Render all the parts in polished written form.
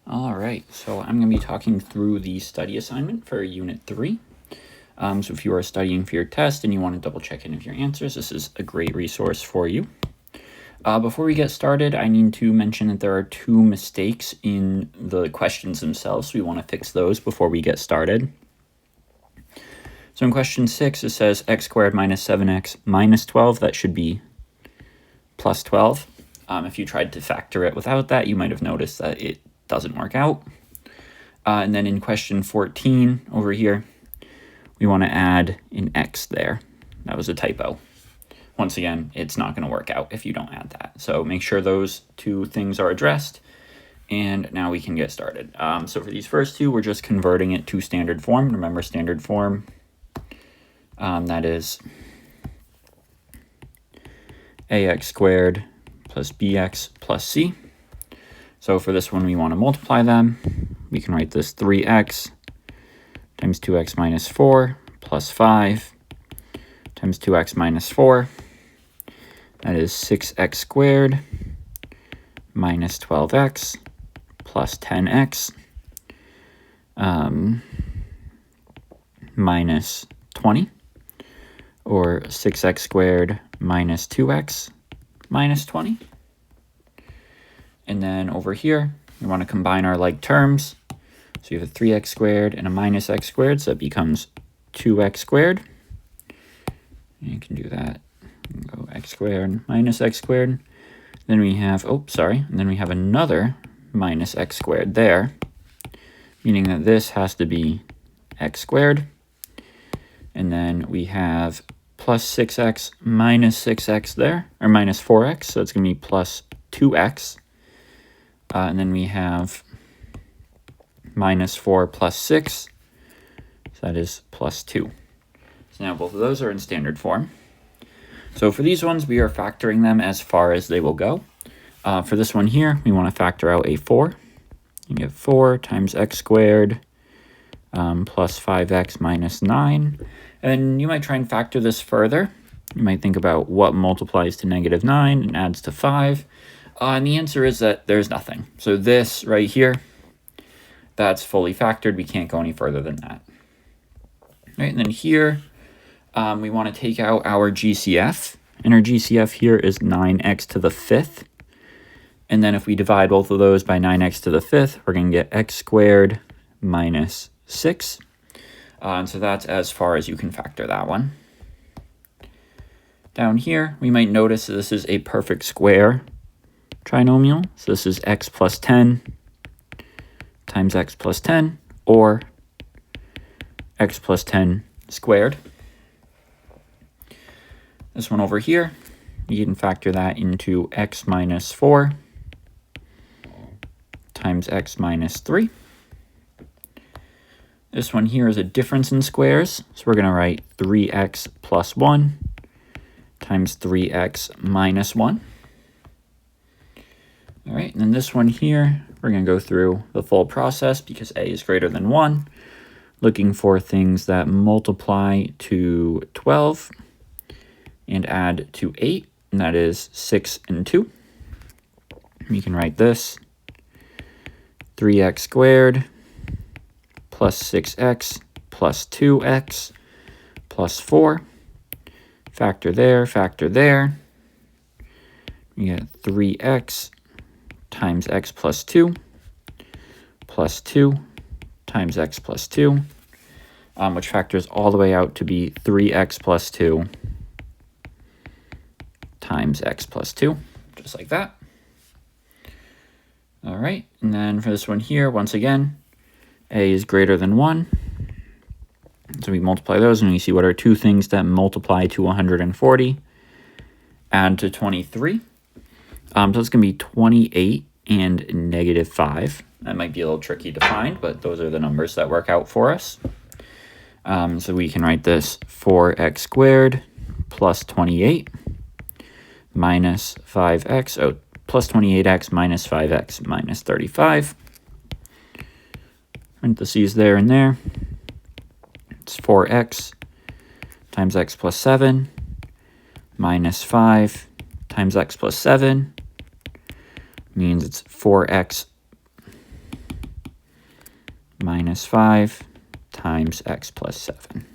All right, so I'm going to be talking through the study assignment for Unit 3. So if you are studying for your test and you want to double check any of your answers, this is a great resource for you. Before we get started, I need to mention that there are 2 mistakes in the questions themselves. So we want to fix those before we get started. So in question 6, it says x squared minus 7x minus 12. That should be plus 12. If you tried to factor it without that, you might have noticed that it doesn't work out. And then in question 14 over here, we want to add an x there. That was a typo. Once again, it's not going to work out if you don't add that. So make sure those 2 things are addressed. And now we can get started. So for these first 2, we're just converting it to standard form. Remember standard form, that is ax squared plus bx plus c. So for this one, we want to multiply them. We can write this 3x times 2x minus 4 plus 5 times 2x minus 4. That is 6x squared minus 12x plus 10x minus 20, or 6x squared minus 2x minus 20. And then over here, we want to combine our like terms. So you have a 3x squared and a minus x squared, so it becomes 2x squared. And you can do that. You can go x squared minus x squared. Then we have, and then we have another minus x squared there, meaning that this has to be x squared. And then we have plus 6x minus 6x there, or minus 4x, so it's going to be plus 2x. And then we have minus 4 plus 6, so that is plus 2. So now both of those are in standard form. So for these ones, we are factoring them as far as they will go. For this one here, we want to factor out a 4. You get 4 times x squared plus 5x minus 9. And you might try and factor this further. You might think about what multiplies to negative 9 and adds to 5. And the answer is that there's nothing. So this right here, that's fully factored. We can't go any further than that. Right, and then here, we want to take out our GCF. And our GCF here is 9x to the 5th. And then if we divide both of those by 9x to the 5th, we're going to get x squared minus 6. And so that's as far as you can factor that one. Down here, we might notice that this is a perfect square trinomial. So this is x plus 10 times x plus 10, or x plus 10 squared. This one over here, you can factor that into x minus 4 times x minus 3. This one here is a difference in squares, so we're going to write 3x plus 1 times 3x minus 1. All right, and then this one here, we're going to go through the full process because a is greater than 1, looking for things that multiply to 12 and add to 8, and that is 6 and 2. We can write this 3x squared plus 6x plus 2x plus 4. Factor there. We get 3x times x plus 2 times x plus 2, which factors all the way out to be 3x plus 2 times x plus 2, just like that. All right, and then for this one here, once again, a is greater than 1. So we multiply those, and we see what are 2 things that multiply to 140, add to 23. So it's going to be 28 and negative 5. That might be a little tricky to find, but those are the numbers that work out for us. So we can write this 4x squared plus 28 minus 5x, plus 28x minus 5x minus 35. Parentheses there and there. It's 4x times x plus 7 minus 5 times x plus 7 means it's 4x minus 5 times x plus 7.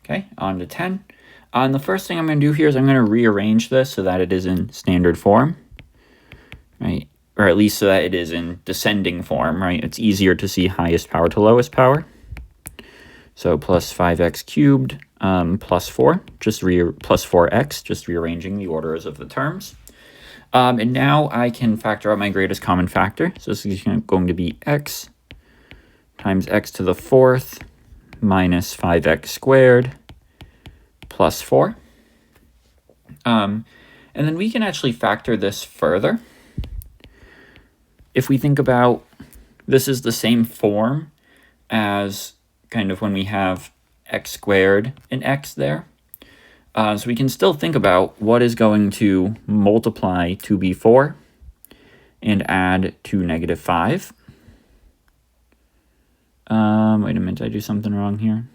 Okay, on to 10. And the first thing I'm going to do here is I'm going to rearrange this so that it is in standard form, right? Or at least so that it is in descending form, right? It's easier to see highest power to lowest power. So plus 5x cubed plus 4, plus 4x, just rearranging the orders of the terms. And now I can factor out my greatest common factor. So this is going to be x times x to the 4th minus 5x squared plus 4. And then we can actually factor this further. If we think about, this is the same form as kind of when we have x squared and x there. So we can still think about what is going to multiply 2b4 and add to negative 5. Wait a minute, did I do something wrong here?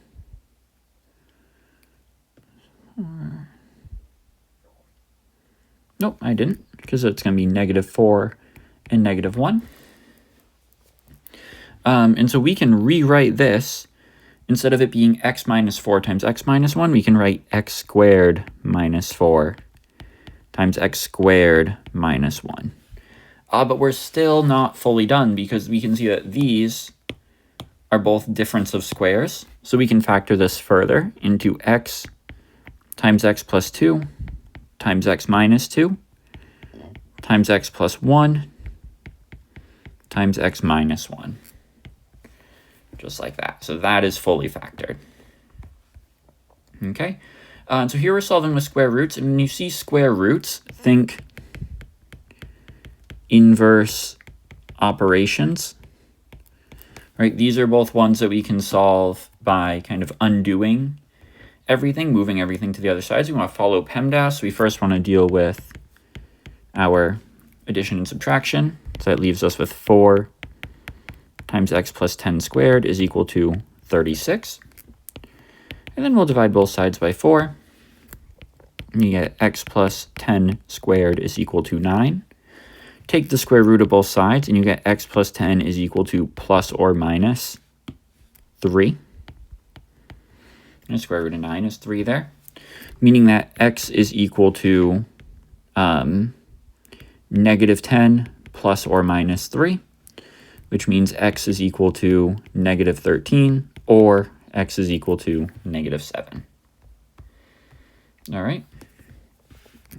Nope, I didn't, because it's going to be negative 4 and negative 1. And so we can rewrite this. Instead of it being x minus 4 times x minus 1, we can write x squared minus 4 times x squared minus 1. But we're still not fully done because we can see that these are both difference of squares. So we can factor this further into x times x plus 2 times x minus 2 times x plus 1 times x minus 1. Just like that. So that is fully factored. Okay. And so here we're solving with square roots. And when you see square roots, think inverse operations. Right? These are both ones that we can solve by kind of undoing everything, moving everything to the other side. So we want to follow PEMDAS. So we first want to deal with our addition and subtraction. So that leaves us with 4 times x plus 10 squared is equal to 36. And then we'll divide both sides by 4. And you get x plus 10 squared is equal to 9. Take the square root of both sides, and you get x plus 10 is equal to plus or minus 3. And the square root of 9 is 3 there, meaning that x is equal to negative 10 plus or minus 3. Which means x is equal to negative 13, or x is equal to negative 7. All right.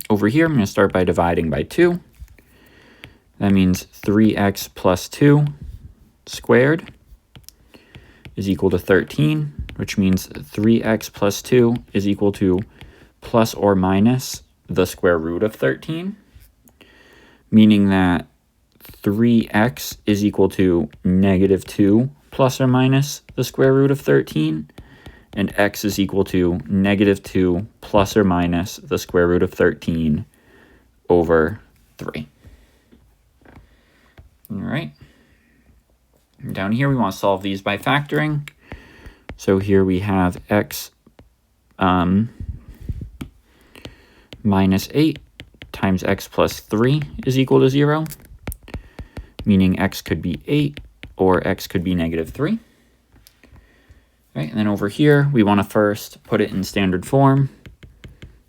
Over here, I'm going to start by dividing by 2. That means 3x plus 2 squared is equal to 13, which means 3x plus 2 is equal to plus or minus the square root of 13, meaning that 3x is equal to negative 2 plus or minus the square root of 13, and x is equal to negative 2 plus or minus the square root of 13 over 3. All right. Down here, we want to solve these by factoring. So here we have x minus 8 times x plus 3 is equal to 0. Meaning x could be 8 or x could be negative 3. Right, and then over here, we want to first put it in standard form,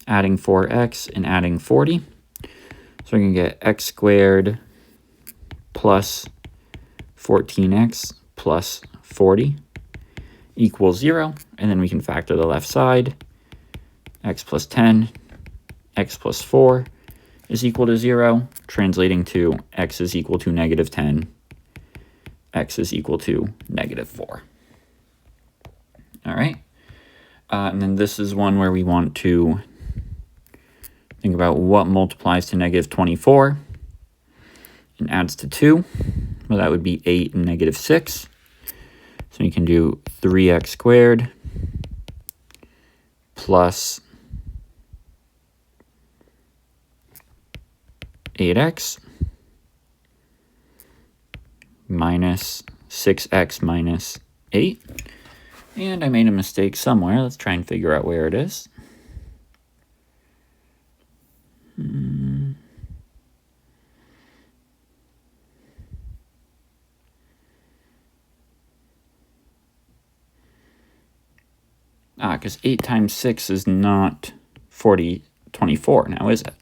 adding 4x and adding 40. So we can get x squared plus 14x plus 40 equals 0. And then we can factor the left side. X plus 10, x plus 4 is equal to 0, translating to x is equal to negative 10, x is equal to negative 4. All right. And then this is one where we want to think about what multiplies to negative 24 and adds to 2. Well, that would be 8 and negative 6. So you can do 3x squared plus 8x minus 6x minus 8. And I made a mistake somewhere. Let's try and figure out where it is. because 8 times 6 is not 24 now, is it?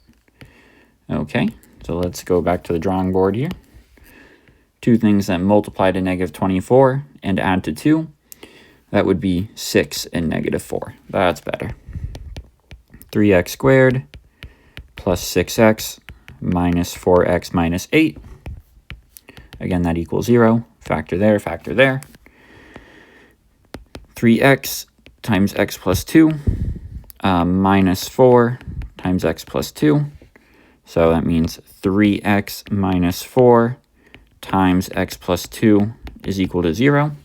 Okay, so let's go back to the drawing board here. Two things that multiply to negative 24 and add to 2. That would be 6 and negative 4. That's better. 3x squared plus 6x minus 4x minus 8. Again, that equals 0. Factor there, factor there. 3x times x plus 2 minus 4 times x plus 2. So that means 3x minus 4 times x plus 2 is equal to 0.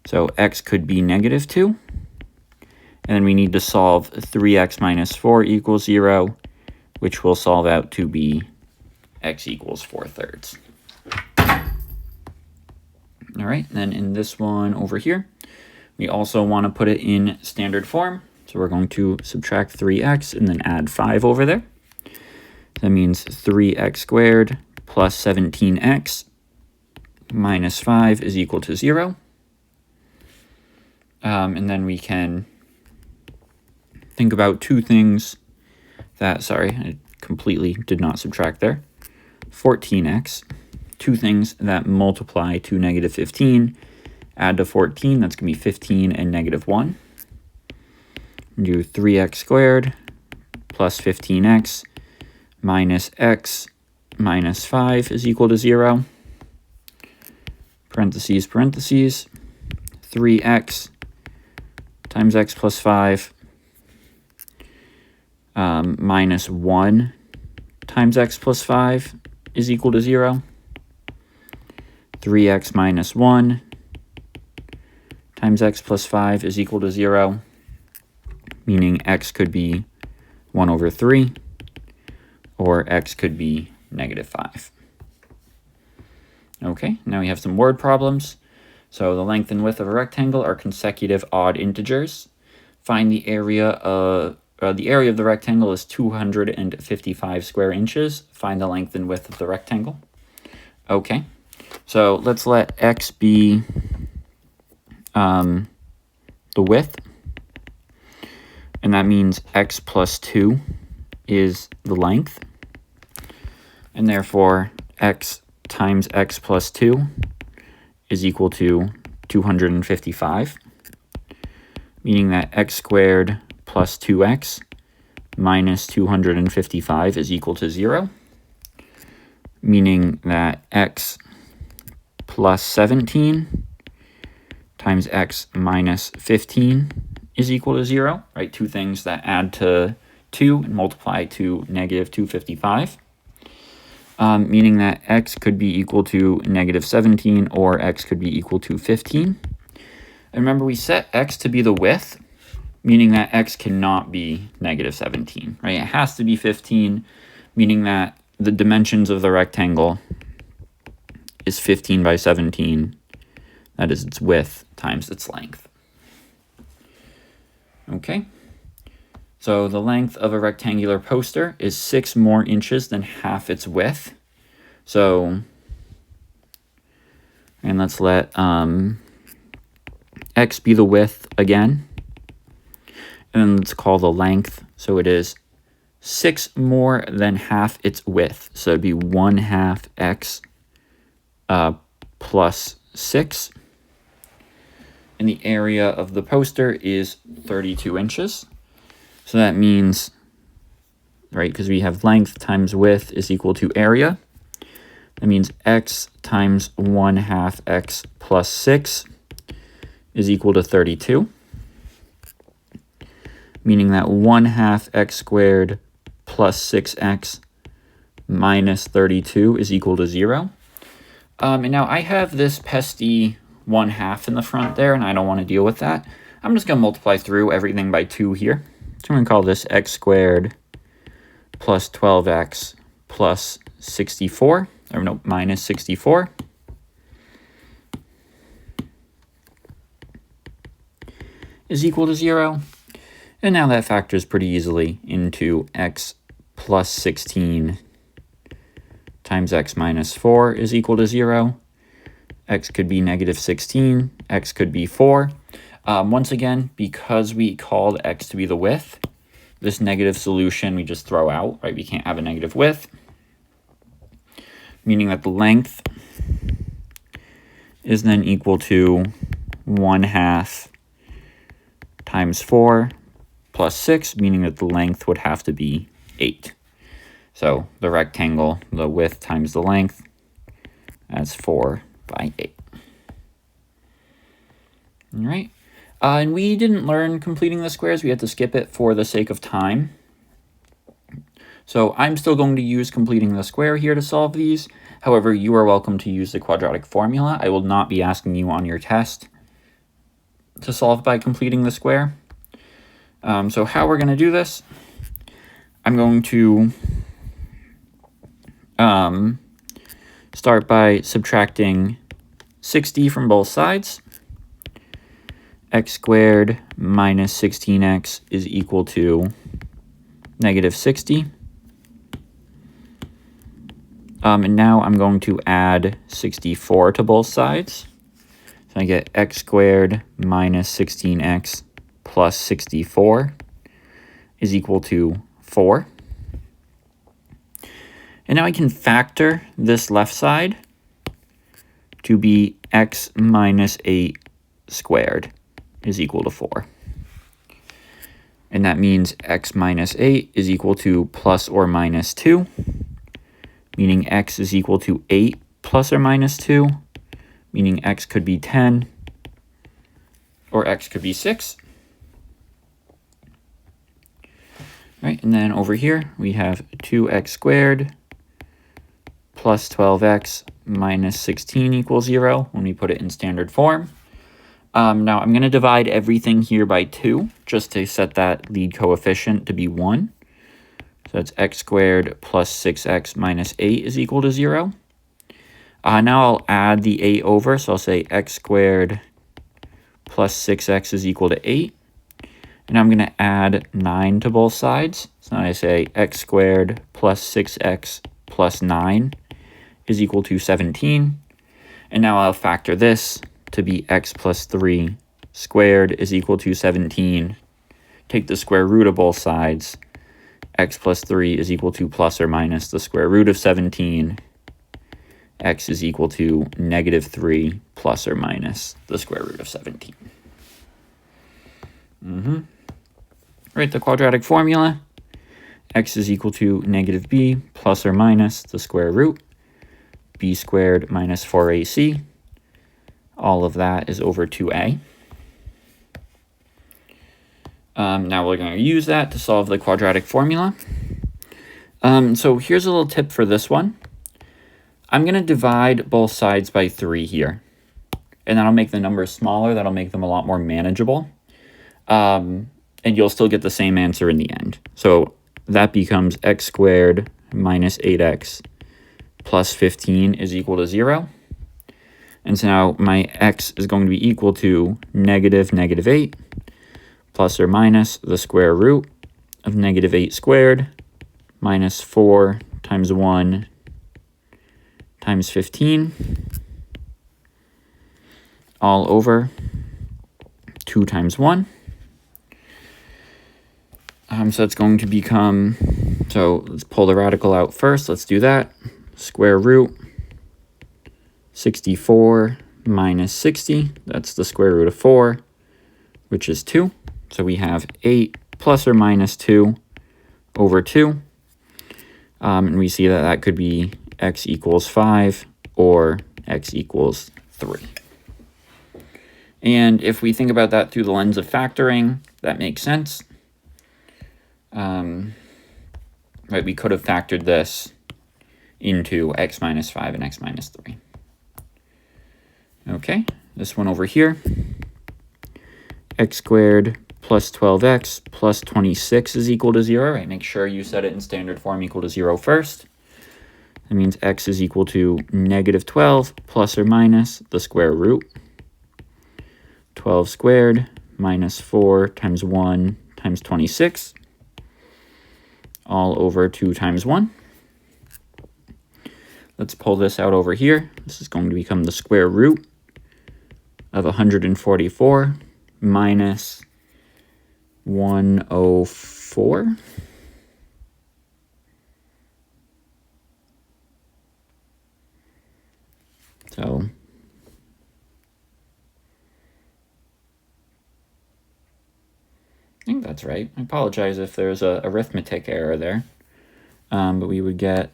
So x could be negative 2. And then we need to solve 3x minus 4 equals 0, which will solve out to be x equals 4/3. All right, then in this one over here, we also want to put it in standard form. So we're going to subtract 3x and then add 5 over there. That means 3x squared plus 17x minus 5 is equal to 0. And then we can think about two things that, sorry, I completely did not subtract there. 14x, two things that multiply to negative 15. Add to 14, that's going to be 15 and negative 1. Do 3x squared plus 15x minus x minus 5 is equal to 0. Parentheses, parentheses. 3x times x plus 5 minus 1 times x plus 5 is equal to 0. 3x minus 1 times x plus 5 is equal to 0, meaning x could be 1 over 3, or x could be negative 5. Okay, now we have some word problems. So the length and width of a rectangle are consecutive odd integers. Find the area of the rectangle is 255 square inches. Find the length and width of the rectangle. Okay, so let's let x be the width, and that means x plus 2 is the length, and therefore x times x plus 2 is equal to 255, meaning that x squared plus 2x minus 255 is equal to 0, meaning that x plus 17 times x minus 15 is equal to 0, right? Two things that add to 2 and multiply to negative 255, meaning that x could be equal to negative 17 or x could be equal to 15. And remember, we set x to be the width, meaning that x cannot be negative 17, right? It has to be 15, meaning that the dimensions of the rectangle is 15 by 17. That is its width times its length. Okay, so the length of a rectangular poster is 6 more inches than half its width. So, and let's let x be the width again. And then let's call the length. So it is 6 more than half its width. So it'd be 1/2 x plus 6. And the area of the poster is 32 inches. So that means, right, because we have length times width is equal to area. That means x times 1/2 x plus 6 is equal to 32. Meaning that 1/2 x squared plus 6x minus 32 is equal to 0. And now I have this pesky 1/2 in the front there, and I don't want to deal with that. I'm just going to multiply through everything by 2 here. So I'm going to call this x squared plus 12x plus 64, or no, minus 64. Is equal to 0. And now that factors pretty easily into x plus 16 times x minus 4 is equal to 0. X could be negative 16, x could be 4. Once again, because we called x to be the width, this negative solution we just throw out, right? We can't have a negative width, meaning that the length is then equal to 1/2 times 4 plus 6, meaning that the length would have to be 8. So the rectangle, the width times the length, that's 4 by 8. All right. And we didn't learn completing the squares. We had to skip it for the sake of time. So I'm still going to use completing the square here to solve these. However, you are welcome to use the quadratic formula. I will not be asking you on your test to solve by completing the square. So how we're going to do this, I'm going to start by subtracting 60 from both sides. X squared minus 16x is equal to negative 60. And now I'm going to add 64 to both sides. So I get x squared minus 16x plus 64 is equal to 4. And now I can factor this left side to be x minus 8 squared is equal to 4. And that means x minus 8 is equal to plus or minus 2, meaning x is equal to 8 plus or minus 2, meaning x could be 10 or x could be 6. Right, and then over here we have 2x squared plus 12x minus 16 equals 0 when we put it in standard form. Now I'm going to divide everything here by 2 just to set that lead coefficient to be 1. So that's x squared plus 6x minus 8 is equal to 0. Now I'll add the 8 over, so I'll say x squared plus 6x is equal to 8. And I'm going to add 9 to both sides. So now I say x squared plus 6x plus 9 is equal to 17. And now I'll factor this to be x plus 3 squared is equal to 17. Take the square root of both sides. X plus 3 is equal to plus or minus the square root of 17. X is equal to negative 3 plus or minus the square root of 17. Right, the quadratic formula. X is equal to negative b plus or minus the square root. B squared minus 4ac. All of that is over 2a. Now we're going to use that to solve the quadratic formula. So here's a little tip for this one. I'm going to divide both sides by 3 here. And that'll make the numbers smaller. That'll make them a lot more manageable. And you'll still get the same answer in the end. So that becomes x squared minus 8x plus 15 is equal to 0. And so now my x is going to be equal to negative 8 plus or minus the square root of negative 8 squared minus 4 times 1 times 15 all over 2 times 1. So it's going to become, so let's pull the radical out first. Let's do that. Square root 64 minus 60. That's the square root of 4, which is 2. So we have 8 plus or minus 2 over 2. And we see that that could be x equals 5 or x equals 3. And if we think about that through the lens of factoring, that makes sense. Right, we could have factored this into x minus 5 and x minus 3. Okay, this one over here, x squared plus 12x plus 26 is equal to 0, right? Make sure you set it in standard form equal to 0 first. That means x is equal to negative 12 plus or minus the square root. 12 squared minus 4 times 1 times 26, all over 2 times 1. Let's pull this out over here. This is going to become the square root of 144 minus 104. So I think that's right. I apologize if there's a arithmetic error there. But we would get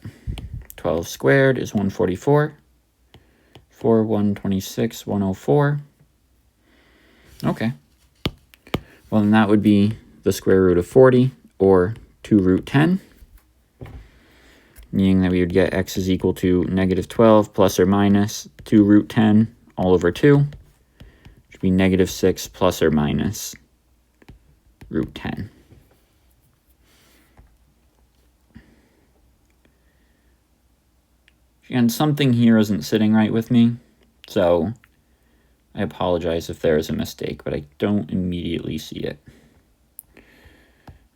12 squared is 144. 4, 126, 104. Okay. Well, then that would be the square root of 40, or 2 root 10. Meaning that we would get x is equal to negative 12 plus or minus 2 root 10 all over 2. Which would be negative 6 plus or minus root 10. And something here isn't sitting right with me, so I apologize if there is a mistake, but I don't immediately see it.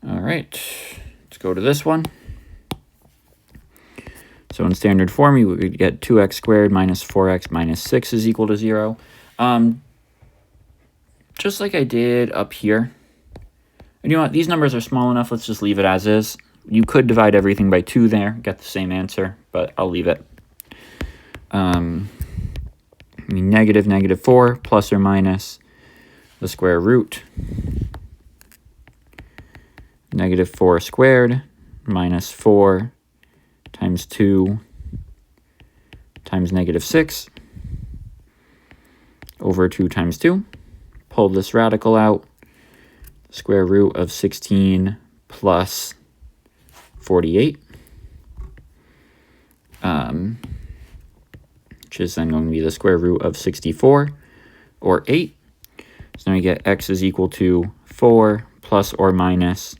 All right, let's go to this one. So in standard form, we would get 2x squared minus 4x minus 6 is equal to 0. Just like I did up here. And you know what? These numbers are small enough. Let's just leave it as is. You could divide everything by 2 there, get the same answer, but I'll leave it. Negative 4 plus or minus the square root. Negative 4 squared minus 4 times 2 times negative 6 over 2 times 2. Pull this radical out. Square root of 16 plus 48. Which is then going to be the square root of 64, or 8. So then we get x is equal to 4 plus or minus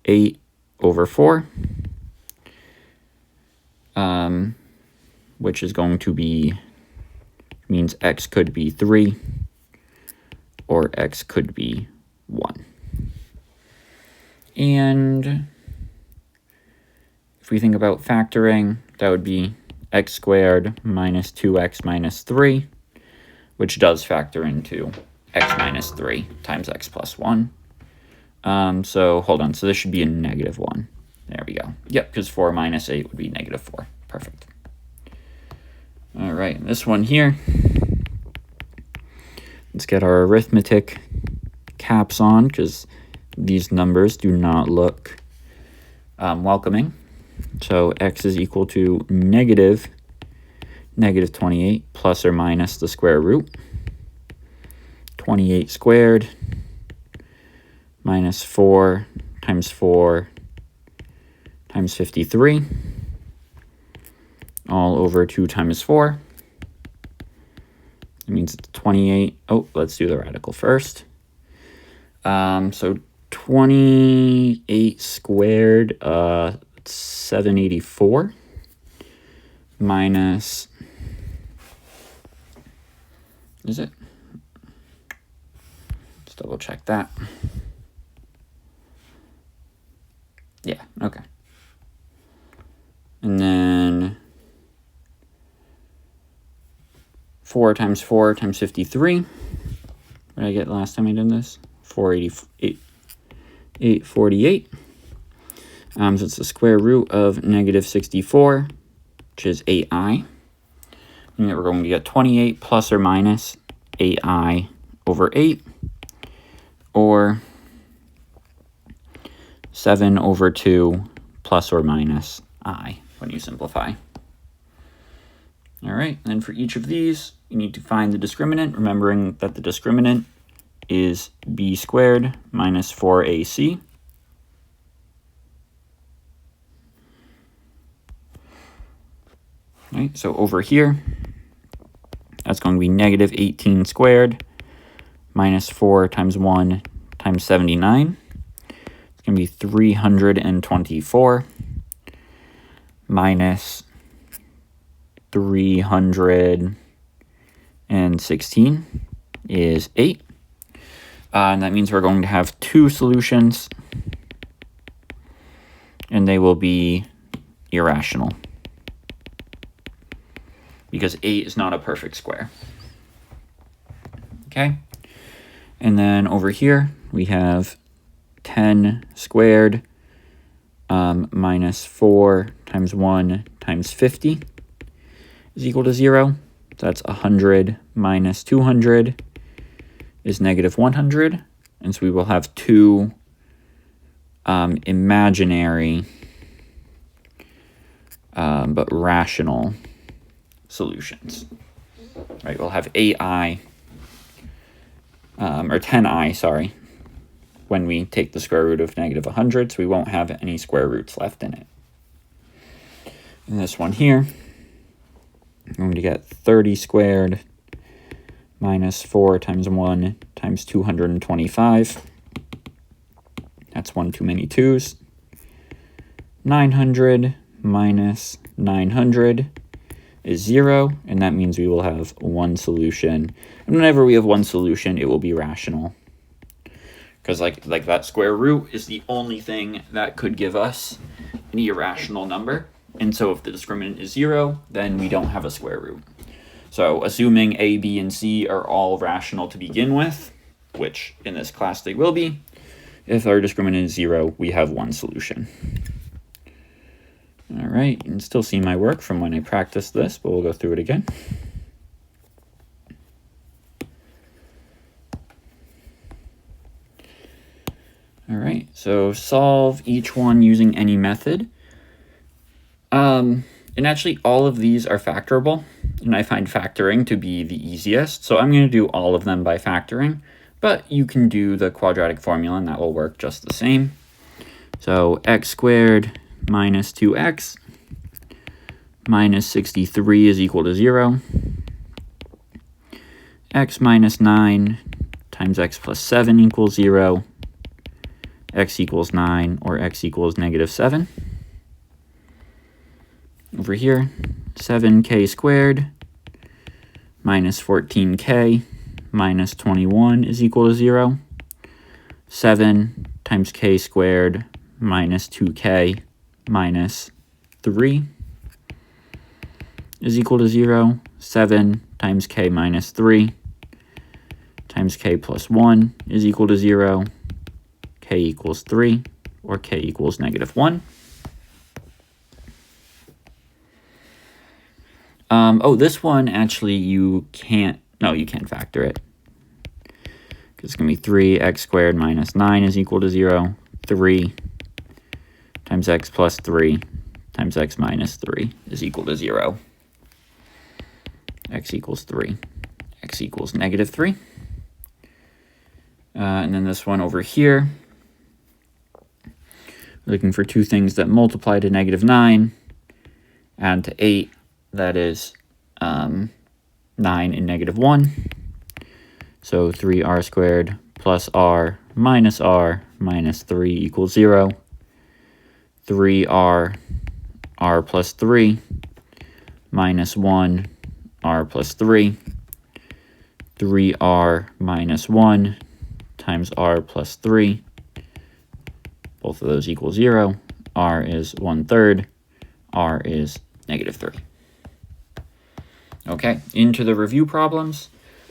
8 over 4. Which is going to be, means x could be 3, or x could be 1. And if we think about factoring, that would be x squared minus 2x minus 3, which does factor into x minus 3 times x plus 1. So hold on, so this should be a negative 1. There we go. Yep, because 4 minus 8 would be negative 4. Perfect. All right, this one here. Let's get our arithmetic caps on, because these numbers do not look welcoming. So x is equal to negative 28 plus or minus the square root. 28 squared minus 4 times 4 times 53. All over 2 times 4. It means it's 28. Oh, let's do the radical first. So 28 squared, 784 minus, is it? Let's double check that. Yeah, okay. And then 4 times 4 times 53. What did I get last time I did this? 848. So it's the square root of negative 64, which is 8i. And then we're going to get 28 plus or minus 8i over 8, or 7 over 2 plus or minus I when you simplify. All right, and then for each of these, you need to find the discriminant, remembering that the discriminant is b squared minus 4ac. Right, so over here, that's going to be negative 18 squared minus 4 times 1 times 79. It's going to be 324 minus 316 is 8. And that means we're going to have two solutions, and they will be irrational, because 8 is not a perfect square. Okay? And then over here, we have 10 squared minus 4 times 1 times 50 is equal to 0. So that's 100 minus 200 is negative 100. And so we will have two imaginary but rational solutions. Right, we'll have 8i, or 10i, sorry, when we take the square root of negative 100, so we won't have any square roots left in it. In this one here, I'm going to get 30 squared minus 4 times 1 times 225. That's one too many 2's. 900 minus 900 is 0, and that means we will have one solution. And whenever we have one solution, it will be rational. Because like that square root is the only thing that could give us an irrational number. And so if the discriminant is 0, then we don't have a square root. So assuming A, B, and C are all rational to begin with, which in this class they will be, if our discriminant is 0, we have one solution. All right, you can still see my work from when I practiced this, but we'll go through it again. All right, so solve each one using any method. And actually all of these are factorable, and I find factoring to be the easiest. So I'm going to do all of them by factoring, but you can do the quadratic formula and that will work just the same. So x squared minus 2x minus 63 is equal to 0. X minus 9 times x plus 7 equals 0. X equals 9, or x equals negative 7. Over here, 7k squared minus 14k minus 21 is equal to 0. 7 times k squared minus 2k minus 3 is equal to 0. 7 times k minus 3 times k plus 1 is equal to 0. K equals 3, or k equals negative 1. Oh, this one actually you can't factor it. Because it's going to be 3x squared minus 9 is equal to 0. 3 times x plus 3 times x minus 3 is equal to 0. X equals 3. X equals negative 3. And then this one over here, we're looking for two things that multiply to negative 9, add to 8, that is 9 and negative 1. So 3r squared plus r minus 3 equals 0. 3r, r plus 3, minus 1, r plus 3. 3r minus 1 times r plus 3. Both of those equal 0. R is 1/3. R is negative 3. Okay, into the review problems.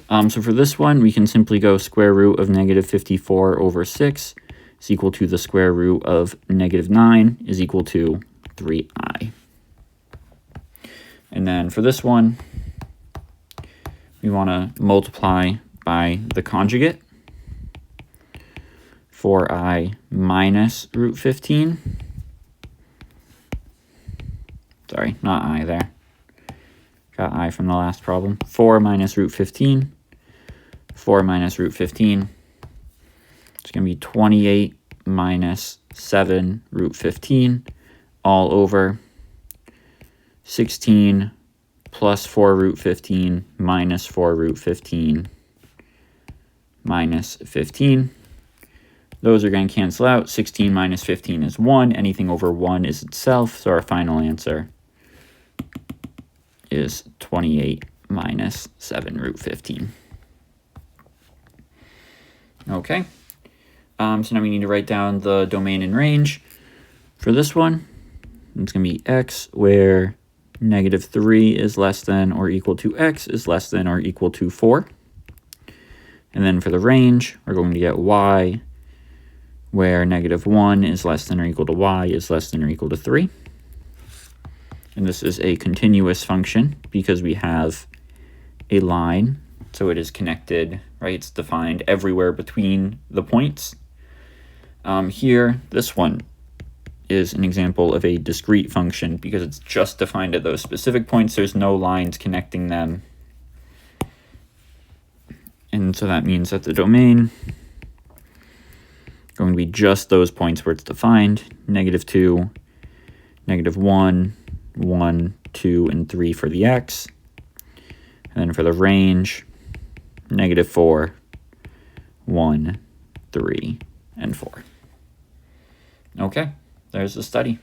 So for this one, we can simply go square root of negative 54 over 6 is equal to the square root of negative 9 is equal to 3i. And then for this one, we want to multiply by the conjugate. 4i minus root 15. Sorry, not I there. Got I from the last problem. 4 minus root 15. 4 minus root 15. It's going to be 28 minus 7 root 15 all over 16 plus 4 root 15 minus 4 root 15 minus 15. Those are going to cancel out. 16 minus 15 is 1. Anything over 1 is itself. So our final answer is 28 minus 7 root 15. Okay. So now we need to write down the domain and range. For this one, it's going to be x where negative 3 is less than or equal to x is less than or equal to 4. And then for the range, we're going to get y, where -1 is less than or equal to y is less than or equal to 3. And this is a continuous function because we have a line, so it is connected, right? It's defined everywhere between the points. Here, this one is an example of a discrete function because it's just defined at those specific points. There's no lines connecting them. And so that means that the domain is going to be just those points where it's defined, -2, -1, 1, 2, and 3 for the x. And then for the range, -4, 1, 3, and 4. Okay, there's the study.